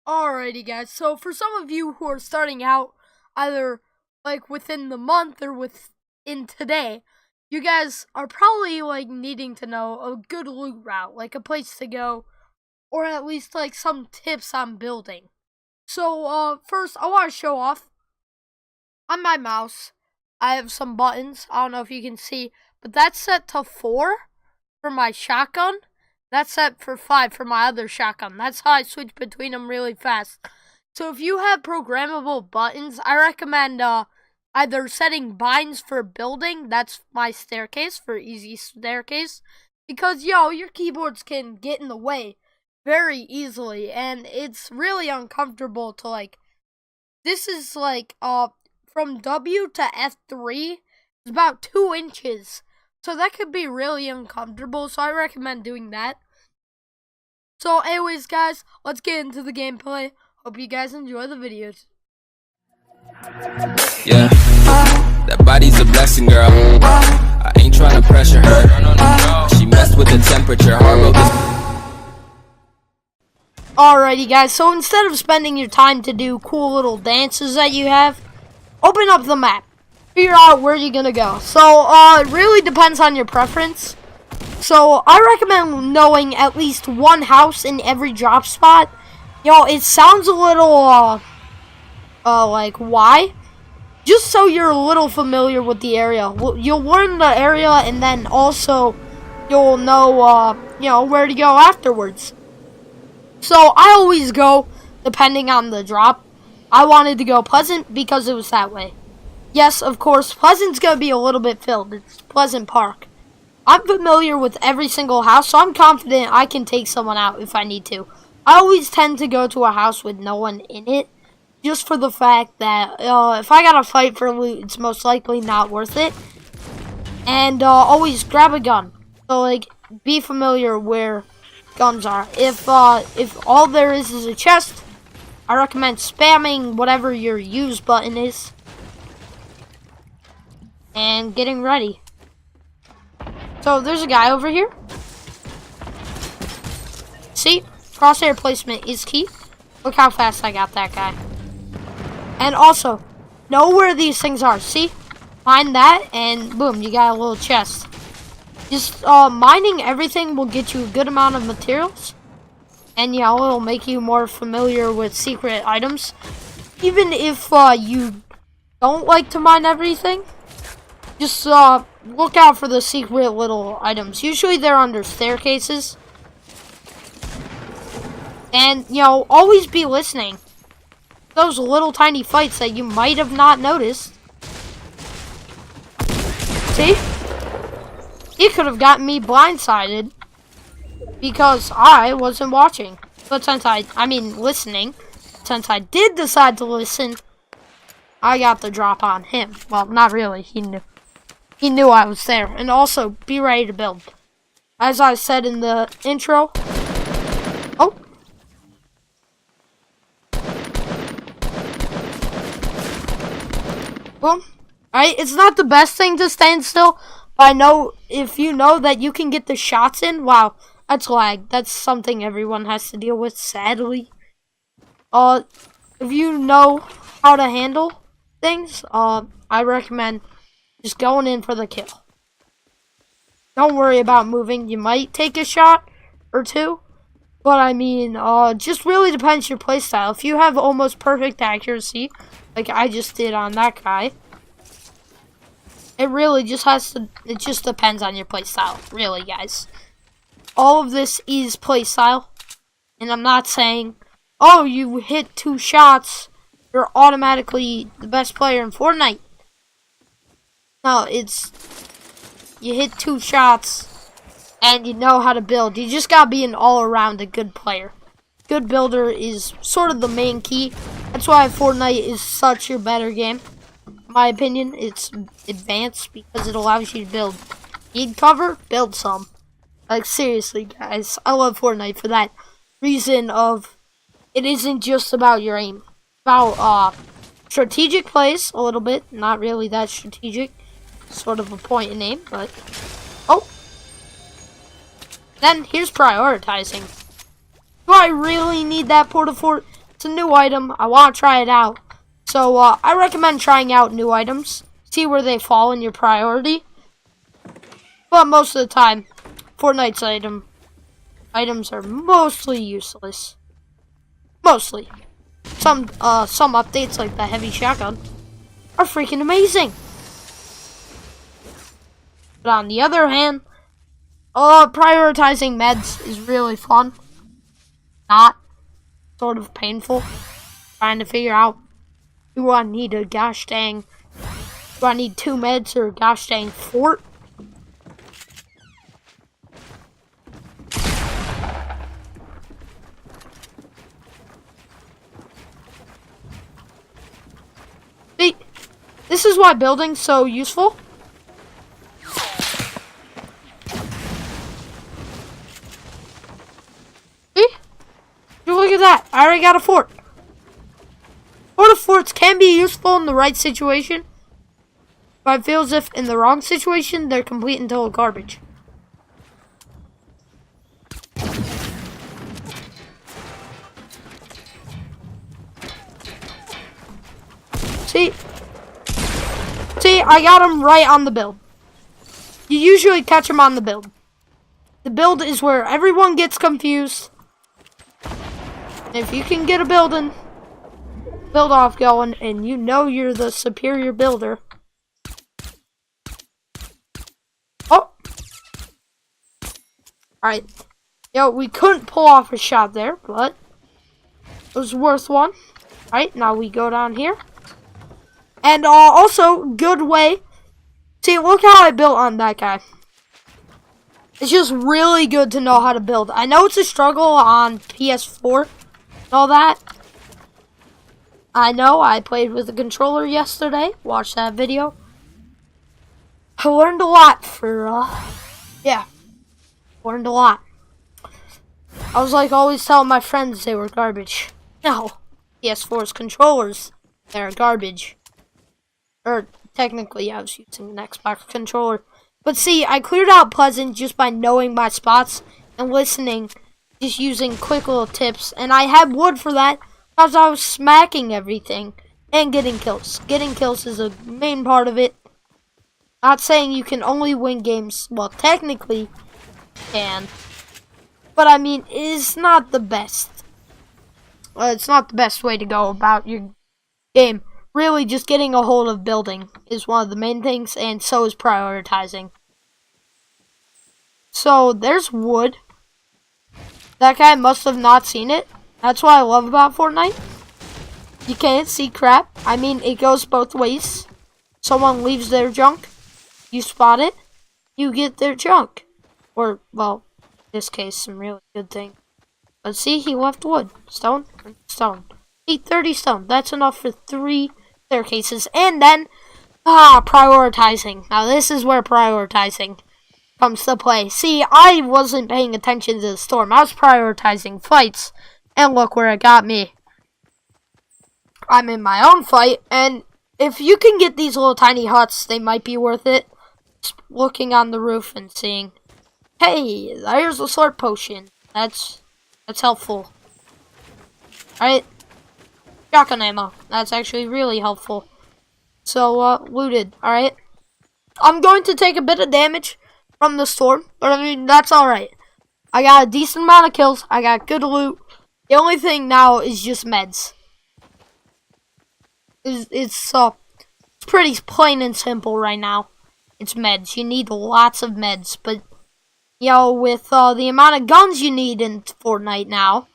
Alrighty guys, so for some of you who are starting out either like within the month or within today, you guys are probably like needing to know a good loot route, like a place to go, or at least like some tips on building. So first I want to show off on my mouse. I have some buttons, I don't know if you can see, but that's set to 4 for my shotgun. That's set for 5 for my other shotgun. That's how I switch between them really fast. So if you have programmable buttons, I recommend either setting binds for building. That's my staircase for easy staircase. Because, your keyboards can get in the way very easily. And it's really uncomfortable to this is from W to F3 is about 2 inches. So that could be really uncomfortable. So I recommend doing that. So anyways, guys, let's get into the gameplay. Hope you guys enjoy the videos. Yeah, that body's a blessing, girl. I ain't trying to pressure her. She messed with the temperature. Alrighty, guys, so instead of spending your time to do cool little dances that you have, open up the map. Figure out where you're gonna go. So, it really depends on your preference. So, I recommend knowing at least one house in every drop spot. It sounds a little, why? Just so you're a little familiar with the area. You'll learn the area, and then also, you'll know, where to go afterwards. So, I always go, depending on the drop. I wanted to go Pleasant because it was that way. Yes, of course, Pleasant's gonna be a little bit filled. It's Pleasant Park. I'm familiar with every single house, so I'm confident I can take someone out if I need to. I always tend to go to a house with no one in it, just for the fact that if I gotta fight for loot, it's most likely not worth it. And always grab a gun. So be familiar where guns are. If all there is a chest, I recommend spamming whatever your use button is and getting ready. So there's a guy over here. See? Crosshair placement is key. Look how fast I got that guy. And also, know where these things are. See? Find that and boom, you got a little chest. Just mining everything will get you a good amount of materials. And it'll make you more familiar with secret items. Even if you don't like to mine everything, just look out for the secret little items. Usually they're under staircases. And, always be listening. Those little tiny fights that you might have not noticed. See? He could have gotten me blindsided because I wasn't watching. But listening. Since I did decide to listen, I got the drop on him. Well, not really. He knew. He knew I was there. And also, be ready to build. As I said in the intro. Oh. Boom. Alright, it's not the best thing to stand still. But I know, if you know that you can get the shots in. Wow, that's lag. That's something everyone has to deal with, sadly. If you know how to handle things, I recommend just going in for the kill. Don't worry about moving. You might take a shot or two. But just really depends your playstyle. If you have almost perfect accuracy, like I just did on that guy, it really just it just depends on your playstyle. Really, guys. All of this is playstyle. And I'm not saying, oh, you hit 2 shots, you're automatically the best player in Fortnite. No, it's you hit 2 shots and you know how to build. You just gotta be an all-around a good player. Good builder is sort of the main key. That's why Fortnite is such a better game. In my opinion, it's advanced because it allows you to build. Need cover? Build some. Seriously, guys. I love Fortnite for that reason of it isn't just about your aim. It's about strategic plays a little bit. Not really that strategic. Sort of a point and aim, but oh. Then here's prioritizing. Do I really need that porta fort? It's a new item. I want to try it out. So I recommend trying out new items. See where they fall in your priority. But most of the time, Fortnite's items are mostly useless. Mostly. Some updates like the heavy shotgun are freaking amazing. But on the other hand, prioritizing meds is really fun. Not sort of painful. Trying to figure out, do I need a gosh dang, do I need 2 meds or a gosh dang fort? See, this is why building's so useful. See? Look at that. I already got a fort. Forts can be useful in the right situation, but I feel as if in the wrong situation, they're complete and total garbage. See, I got them right on the build. You usually catch them on the build. The build is where everyone gets confused. If you can get a build off going, and you know you're the superior builder. Oh! Alright. Yo, we couldn't pull off a shot there, but it was worth one. Alright, now we go down here. And also, good way. See, look how I built on that guy. It's just really good to know how to build. I know it's a struggle on PS4 and all that. I know, I played with a controller yesterday. Watched that video. I learned a lot learned a lot. I was like always telling my friends they were garbage. No, PS4's controllers, they're garbage. Or, technically, I was using an Xbox controller. But see, I cleared out Pleasant just by knowing my spots and listening, just using quick little tips. And I had wood for that because I was smacking everything and getting kills. Getting kills is a main part of it. Not saying you can only win games. Well, technically, you can. But, I mean, it's not the best. It's not the best way to go about your game. Really, just getting a hold of building is one of the main things, and so is prioritizing. So, there's wood. That guy must have not seen it. That's what I love about Fortnite. You can't see crap. I mean, it goes both ways. Someone leaves their junk, you spot it, you get their junk. Or, well, in this case, some really good thing. But see, he left wood. Stone, stone. 830 stone. That's enough for 3 staircases. And then, prioritizing. Now, this is where prioritizing comes to play. See, I wasn't paying attention to the storm. I was prioritizing fights. And look where it got me. I'm in my own fight. And if you can get these little tiny huts, they might be worth it. Just looking on the roof and seeing, hey, there's a sword potion. That's helpful. Alright. Shotgun ammo. That's actually really helpful. So, looted. Alright. I'm going to take a bit of damage from the storm. But, I mean, that's alright. I got a decent amount of kills. I got good loot. The only thing now is just meds. It's pretty plain and simple right now. It's meds. You need lots of meds. But, you know, with the amount of guns you need in Fortnite now,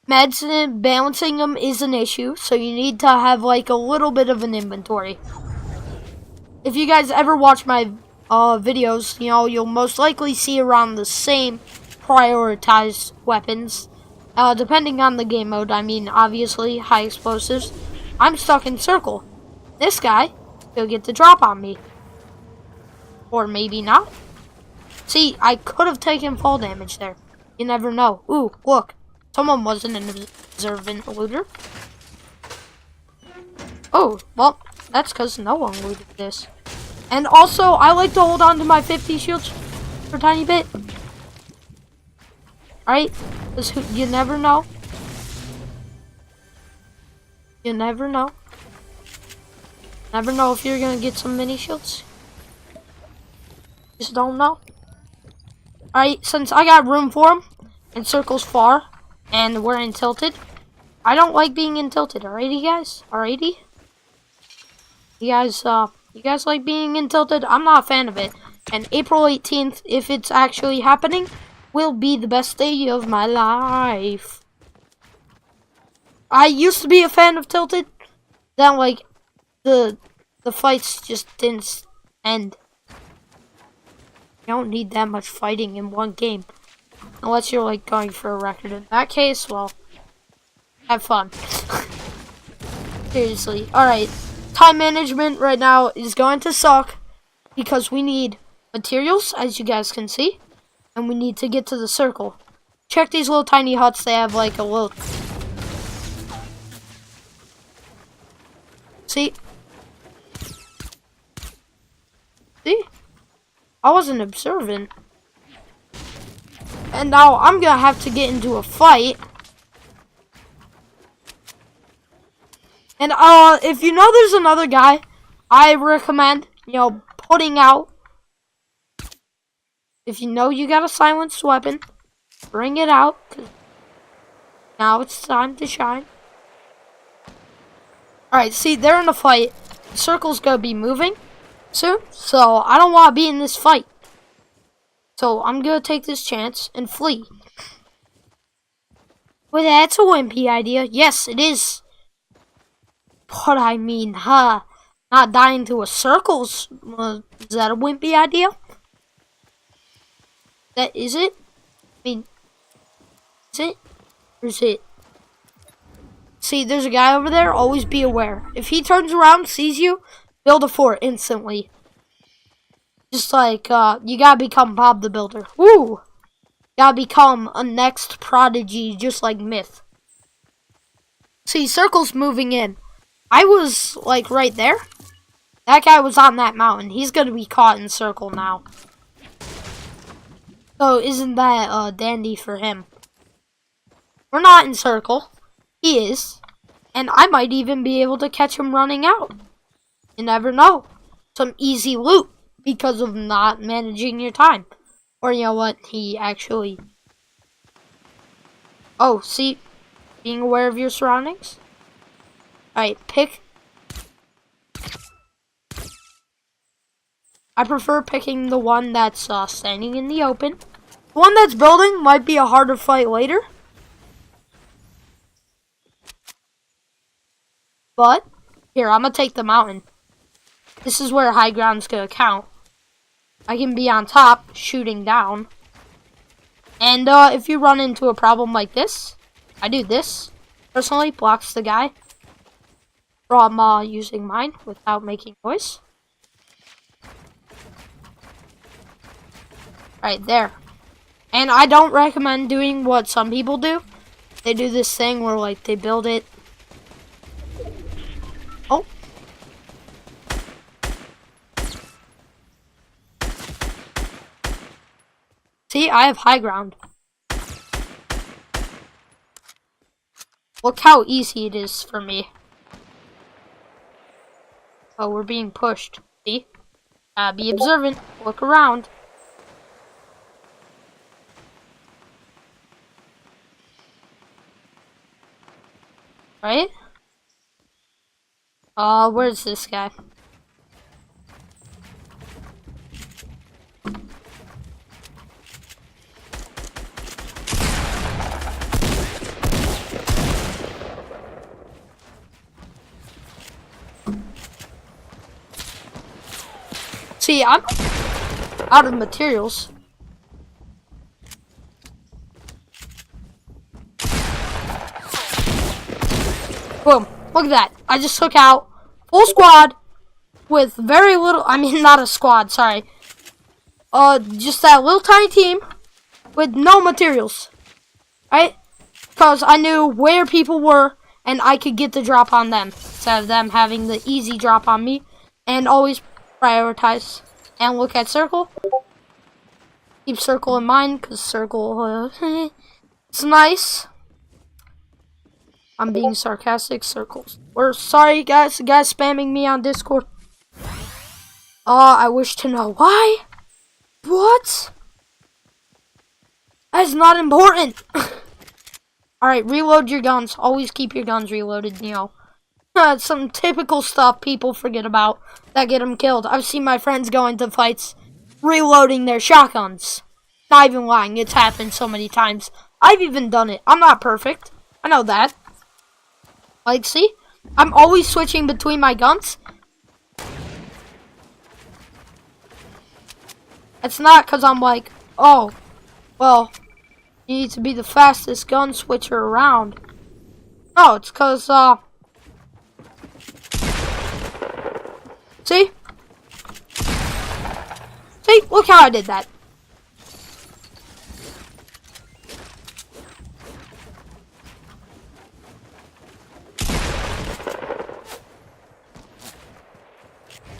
meds and balancing them is an issue, so you need to have like a little bit of an inventory. If you guys ever watch my videos, you know, you'll most likely see around the same prioritized weapons. Depending on the game mode, I mean, obviously, high explosives. I'm stuck in circle. This guy, he'll get the drop on me. Or maybe not. See, I could have taken fall damage there. You never know. Ooh, look. Someone wasn't an observant looter. Oh, well, that's because no one looted this. And also, I like to hold on to my 50 shields for a tiny bit. Alright? Because you never know. You never know. Never know if you're gonna get some mini shields. Just don't know. Alright, since I got room for them, and circle's far, and we're in tilted, I don't like being in tilted, alrighty guys? Alrighty? You guys like being in tilted? I'm not a fan of it. And April 18th, if it's actually happening, will be the best day of my life. I used to be a fan of tilted. Then, like, the fights just didn't end. You don't need that much fighting in one game. Unless you're, like, going for a record. In that case, well, have fun. Seriously. Alright. Time management right now is going to suck. Because we need materials, as you guys can see. And we need to get to the circle. Check these little tiny huts. They have, like, a little... See? See? I wasn't observant. And now I'm gonna have to get into a fight. And if you know there's another guy, I recommend, putting out. If you know you got a silenced weapon, bring it out. 'Cause now it's time to shine. Alright, see, they're in a fight. The circle's gonna be moving soon, so I don't want to be in this fight. So I'm gonna take this chance and flee. Well, that's a wimpy idea. Yes, it is. But I mean, not dying to a circle's, is that a wimpy idea? That is it? I mean, is it? Or is it? See, there's a guy over there. Always be aware. If he turns around, sees you, build a fort instantly. Just like, you gotta become Bob the Builder. Woo! Gotta become a next prodigy, just like Myth. See, circle's moving in. I was, like, right there. That guy was on that mountain. He's gonna be caught in circle now. So, isn't that, dandy for him? We're not in circle. He is. And I might even be able to catch him running out. You never know. Some easy loot because of not managing your time. Or you know what? He actually... Oh, see? Being aware of your surroundings. Alright, pick. I prefer picking the one that's standing in the open. The one that's building might be a harder fight later. But, here, I'm going to take the mountain. This is where high ground's going to count. I can be on top, shooting down. And if you run into a problem like this, I do this. Personally, blocks the guy from using mine without making noise. Right there. And I don't recommend doing what some people do. They do this thing where, like, they build it. Oh. See, I have high ground. Look how easy it is for me. Oh, we're being pushed. See? Be observant. Look around. Right? Where's this guy? See, I'm out of materials. Boom. Look at that. I just took out full squad with very little, I mean not a squad, sorry. Just that little tiny team with no materials. Right? Because I knew where people were and I could get the drop on them instead of them having the easy drop on me. And always prioritize and look at circle. Keep circle in mind because circle, it's nice. I'm being sarcastic. Circles. We're sorry, guys. The guy's spamming me on Discord. I wish to know why. What? That's not important. Alright, reload your guns. Always keep your guns reloaded, you know. Some typical stuff people forget about that get them killed. I've seen my friends go into fights reloading their shotguns. Not even lying. It's happened so many times. I've even done it. I'm not perfect. I know that. Like, see? I'm always switching between my guns. It's not because I'm like, oh, well, you need to be the fastest gun switcher around. No, it's because, see? See? Look how I did that.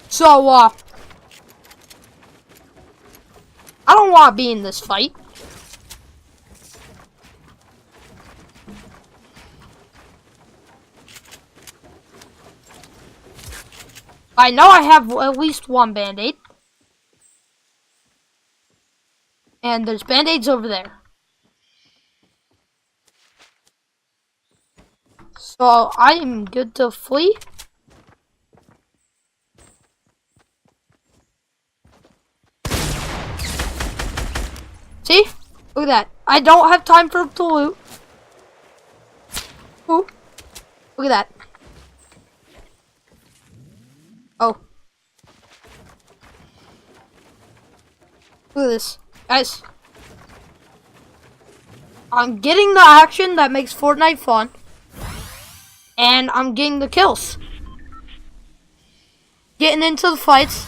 So, I don't want to be in this fight. I know I have at least one band-aid. And there's band-aids over there. So, I am good to flee. See? Look at that. I don't have time for him to loot. Ooh. Look at that. Oh. Look at this. Guys. I'm getting the action that makes Fortnite fun. And I'm getting the kills. Getting into the fights.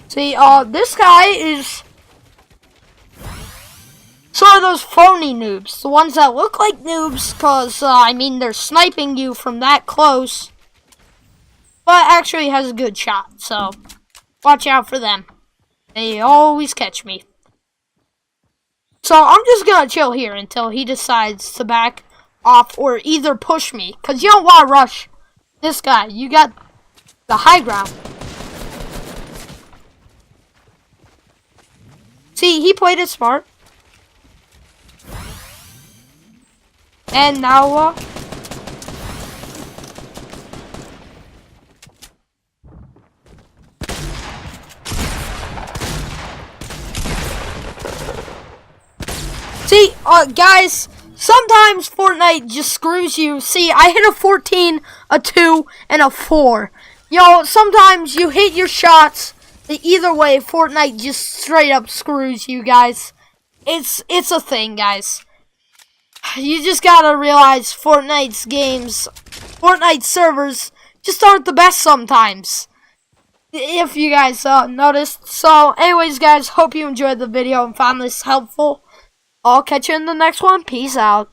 See, this guy is sort of those phony noobs. The ones that look like noobs because, I mean, they're sniping you from that close. But actually has a good shot, so watch out for them. They always catch me. So I'm just gonna chill here until he decides to back off or either push me. Because you don't want to rush this guy. You got the high ground. See, he played it smart. And now, see, guys, sometimes Fortnite just screws you. See, I hit a 14, a 2, and a 4. Yo, sometimes you hit your shots. Either way, Fortnite just straight up screws you guys. It's a thing, guys. You just gotta realize Fortnite servers just aren't the best sometimes. If you guys noticed. So, anyways, guys, hope you enjoyed the video and found this helpful. I'll catch you in the next one. Peace out.